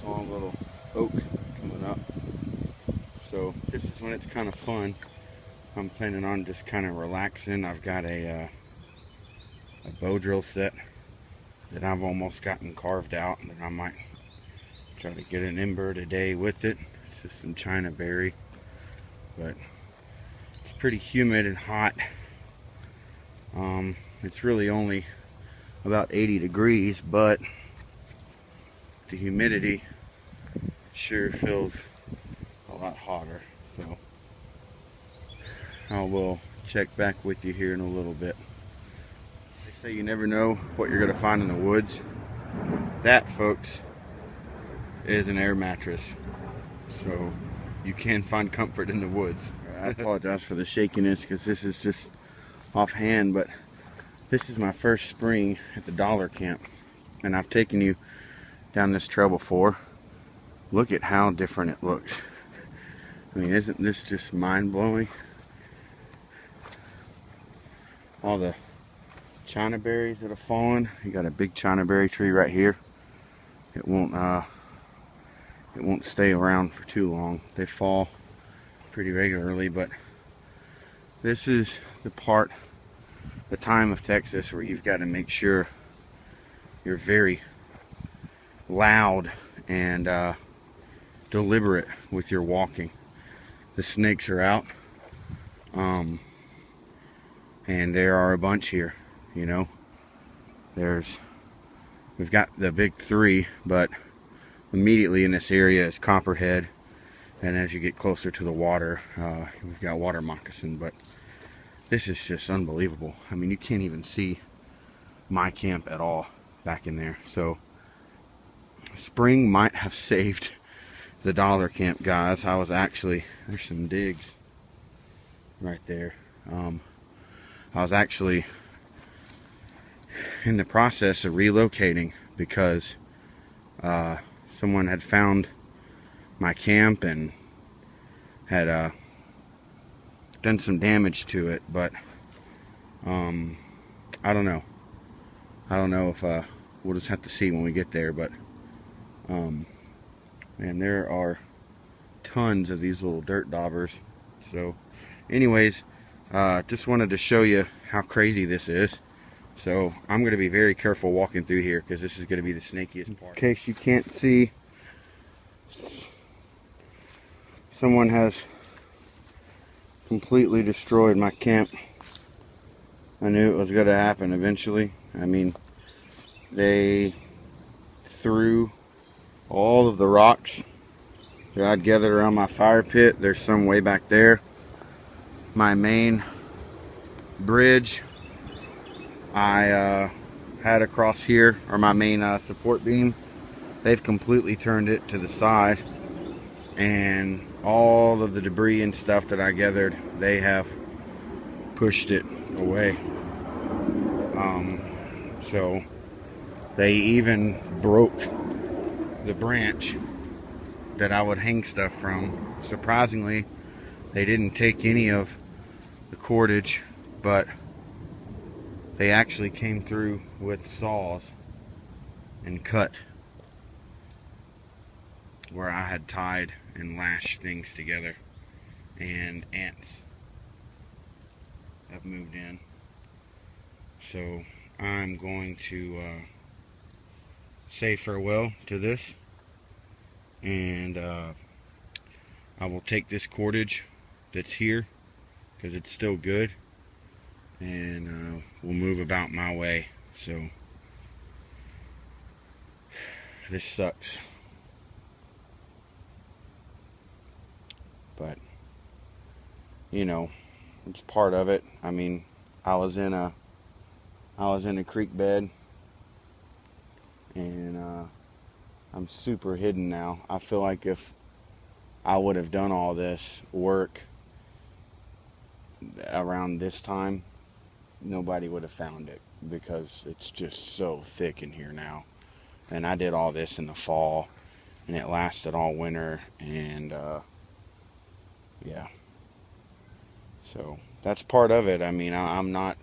small little oak coming up. So this is when it's kind of fun. I'm planning on just kind of relaxing. I've got a bow drill set that I've almost gotten carved out, and I might try to get an ember today with it. It's just some China berry, but it's pretty humid and hot. It's really only about 80 degrees, but the humidity sure feels a lot hotter. So I will check back with you here in a little bit. They say you never know what you're going to find in the woods. That, folks, is an air mattress. So you can find comfort in the woods. I apologize for the shakiness because this is just offhand, but this is my first spring at the Dollar Camp, and I've taken you down this trail before. Look at how different it looks. I mean, isn't this just mind-blowing? All the China berries that have fallen. You got a big China berry tree right here. It won't stay around for too long. They fall pretty regularly, but this is the time of Texas where you've got to make sure you're very loud and deliberate with your walking. The snakes are out, and there are a bunch here. You know, we've got the big three, but immediately in this area is copperhead, and as you get closer to the water, we've got water moccasin. But this is just unbelievable. I mean, you can't even see my camp at all back in there. So spring might have saved the Dollar Camp, guys. I was actually, there's some digs right there. I was actually in the process of relocating because someone had found my camp and had done some damage to it, but I don't know if we'll just have to see when we get there. But and there are tons of these little dirt daubers. So anyways, just wanted to show you how crazy this is. So I'm going to be very careful walking through here because this is going to be the snakiest part. In case you can't see, someone has completely destroyed my camp. I knew it was going to happen eventually. I mean, they threw all of the rocks that I'd gathered around my fire pit. There's some way back there. My main bridge I had across here, or my main support beam, they've completely turned it to the side, and all of the debris and stuff that I gathered, they have pushed it away. So they even broke the branch that I would hang stuff from. Surprisingly, they didn't take any of the cordage, but they actually came through with saws and cut where I had tied and lashed things together, and ants have moved in. So I'm going to say farewell to this, and I will take this cordage that's here because it's still good, and we'll move about my way. So this sucks, but you know, it's part of it. I mean, I was in a creek bed, and I'm super hidden now. I feel like if I would have done all this work around this time, nobody would have found it because it's just so thick in here now. And I did all this in the fall, and it lasted all winter, and yeah. So that's part of it. I mean, I'm not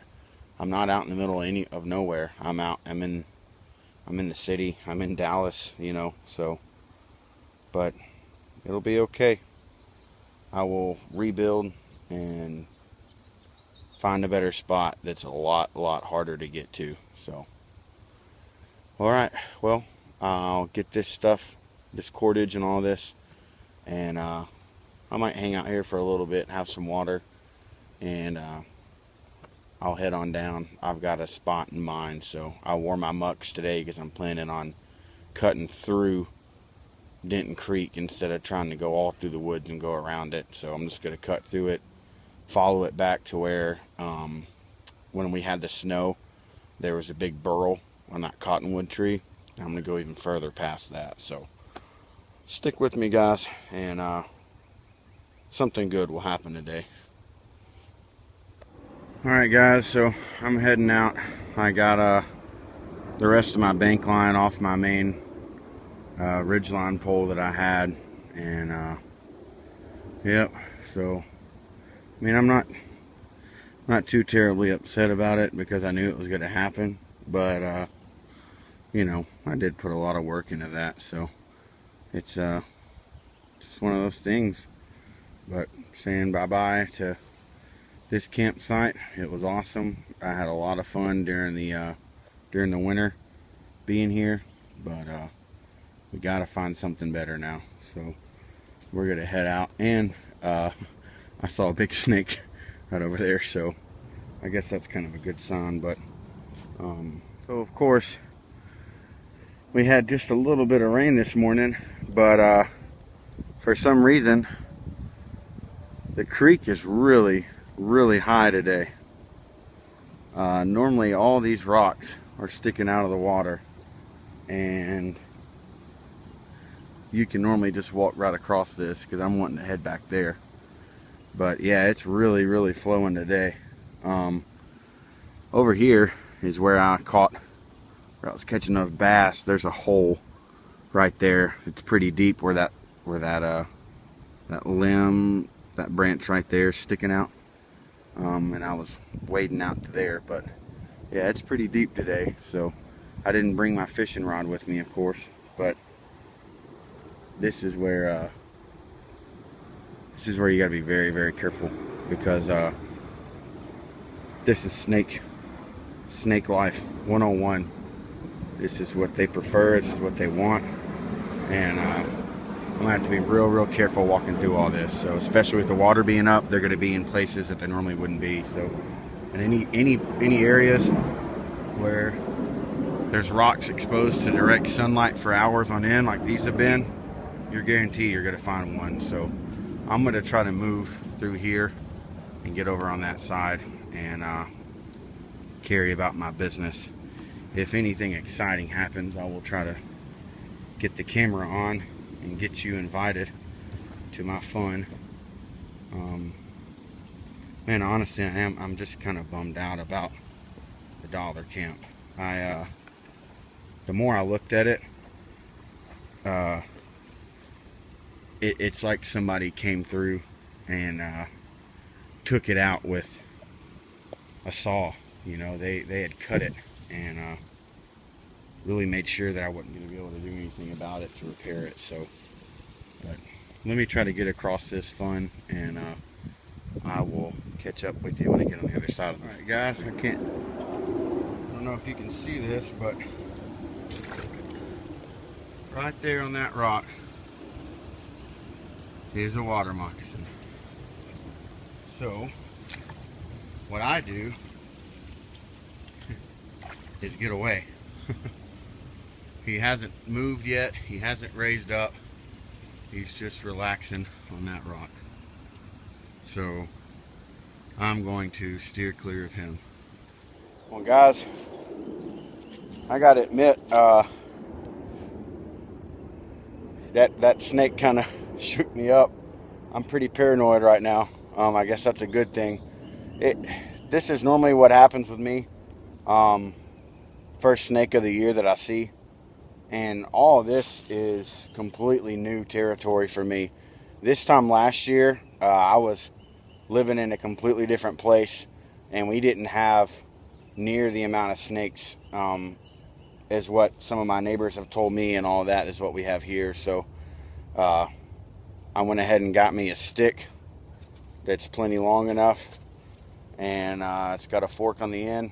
out in the middle of nowhere. I'm in the city. I'm in Dallas, you know. So but it'll be okay. I will rebuild and find a better spot that's a lot harder to get to. So, all right, well, I'll get this stuff, this cordage and all this, and I might hang out here for a little bit, have some water, and I'll head on down. I've got a spot in mind, so I wore my mucks today because I'm planning on cutting through Denton Creek instead of trying to go all through the woods and go around it. So I'm just going to cut through it, follow it back to where when we had the snow, there was a big burl on that cottonwood tree. I'm going to go even further past that. So stick with me, guys, and something good will happen today. Alright guys, so I'm heading out. I got the rest of my bank line off my main ridgeline pole that I had, and yep, so I mean, I'm not too terribly upset about it because I knew it was going to happen, but you know, I did put a lot of work into that, so it's just one of those things. But saying bye-bye to this campsite. It was awesome. I had a lot of fun during the winter being here, but we gotta find something better now. So we're gonna head out, and I saw a big snake right over there, so I guess that's kind of a good sign. But so of course we had just a little bit of rain this morning, but for some reason the creek is really high today. Normally all these rocks are sticking out of the water, and you can normally just walk right across this because I'm wanting to head back there. But yeah, it's really flowing today. Over here is where I was catching those bass. There's a hole right there. It's pretty deep where that limb, that branch right there is sticking out. And I was wading out to there, but yeah, it's pretty deep today. So I didn't bring my fishing rod with me, of course, but this is where you gotta be very careful, because this is snake life 101. This is what they prefer, this is what they want, and I'm gonna have to be real careful walking through all this. So especially with the water being up, they're gonna be in places that they normally wouldn't be. So in any areas where there's rocks exposed to direct sunlight for hours on end, like these have been, you're guaranteed you're gonna find one. So I'm gonna try to move through here and get over on that side and carry about my business. If anything exciting happens, I will try to get the camera on and get you invited to my fun. Man, honestly, I'm just kind of bummed out about the dollar camp. The more I looked at it, it's like somebody came through and took it out with a saw. You know, they had cut it and really made sure that I wasn't going to be able to do anything about it to repair it. So, but let me try to get across this fun, and I will catch up with you when I get on the other side of it. Alright guys, I don't know if you can see this, but right there on that rock is a water moccasin. So what I do is get away. He hasn't moved yet, he hasn't raised up, he's just relaxing on that rock. So I'm going to steer clear of him. Well guys, I gotta admit, that snake kind of shook me up. I'm pretty paranoid right now. I guess that's a good thing. This is normally what happens with me. First snake of the year that I see. And all of this is completely new territory for me. This time last year, I was living in a completely different place, and we didn't have near the amount of snakes as what some of my neighbors have told me, and all that is what we have here. So I went ahead and got me a stick that's plenty long enough, and it's got a fork on the end.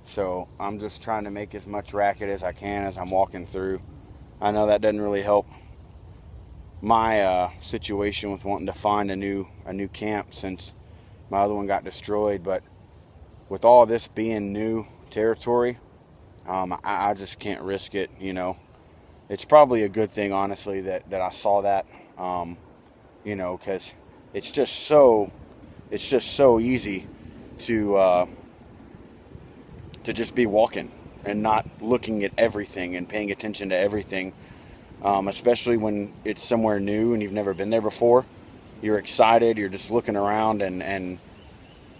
So I'm just trying to make as much racket as I can as I'm walking through. I know that doesn't really help my situation with wanting to find a new camp, since my other one got destroyed. But with all this being new territory, I just can't risk it. You know, it's probably a good thing, honestly, that I saw that. You know, because it's just so easy to just be walking and not looking at everything and paying attention to everything, especially when it's somewhere new and you've never been there before. You're excited, you're just looking around, and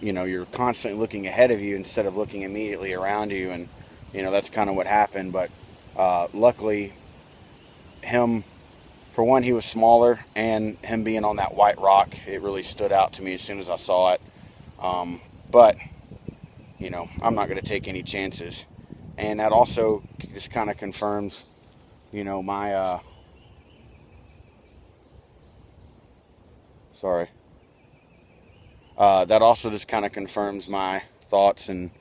you know, you're constantly looking ahead of you instead of looking immediately around you. And you know, that's kind of what happened. But luckily, for one, he was smaller, and him being on that white rock, it really stood out to me as soon as I saw it. But you know, I'm not going to take any chances. And that also just kind of confirms, you know, my that also just kind of confirms my thoughts and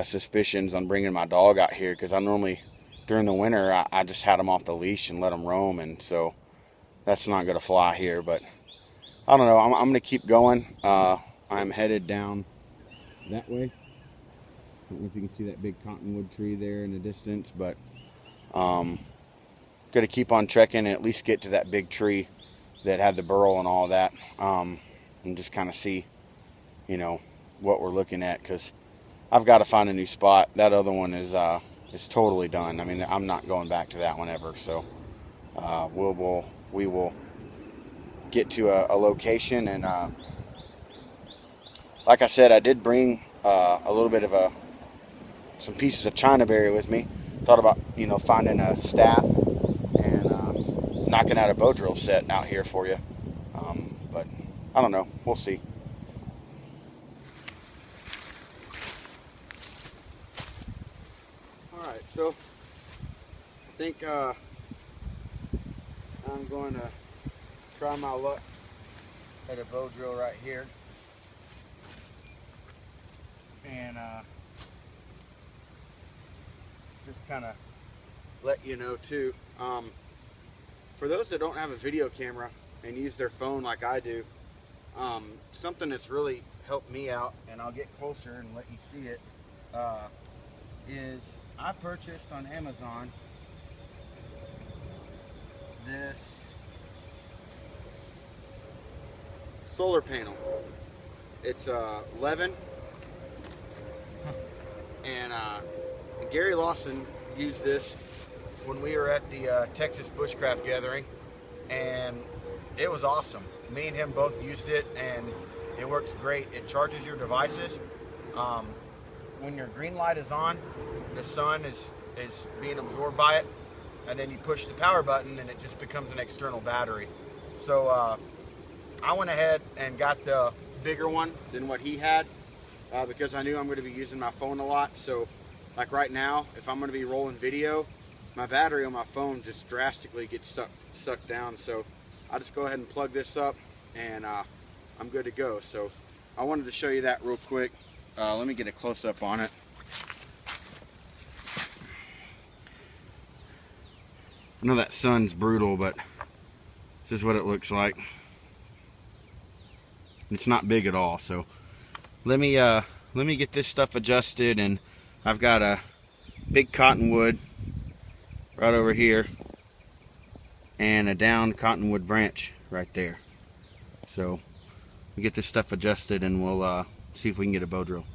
suspicions on bringing my dog out here, because I normally, during the winter, I just had him off the leash and let him roam, and so that's not going to fly here. But I don't know, I'm going to keep going. I'm headed down that way. I don't know if you can see that big cottonwood tree there in the distance, but going to keep on trekking and at least get to that big tree that had the burl and all that, and just kind of see, you know, what we're looking at, because I've got to find a new spot. That other one is totally done. I mean, I'm not going back to that one ever. So we will get to a location, and like I said, I did bring a little bit of some pieces of chinaberry with me. Thought about, you know, finding a staff and knocking out a bow drill set out here for you. But I don't know. We'll see. Alright, so I think I'm going to try my luck at a bow drill right here. And just kind of let you know too, for those that don't have a video camera and use their phone like I do, something that's really helped me out, and I'll get closer and let you see it, is I purchased on Amazon this solar panel. It's Levin, and Gary Lawson used this when we were at the Texas Bushcraft Gathering, and it was awesome. Me and him both used it, and it works great. It charges your devices. When your green light is on, the sun is being absorbed by it, and then you push the power button and it just becomes an external battery. So I went ahead and got the bigger one than what he had, because I knew I'm going to be using my phone a lot. So like right now, if I'm going to be rolling video, my battery on my phone just drastically gets sucked down. So I'll just go ahead and plug this up, and I'm good to go. So I wanted to show you that real quick. Let me get a close-up on it. I know that sun's brutal, but this is what it looks like. It's not big at all. So let me get this stuff adjusted, and I've got a big cottonwood right over here and a down cottonwood branch right there. So we get this stuff adjusted, and we'll see if we can get a bow drill.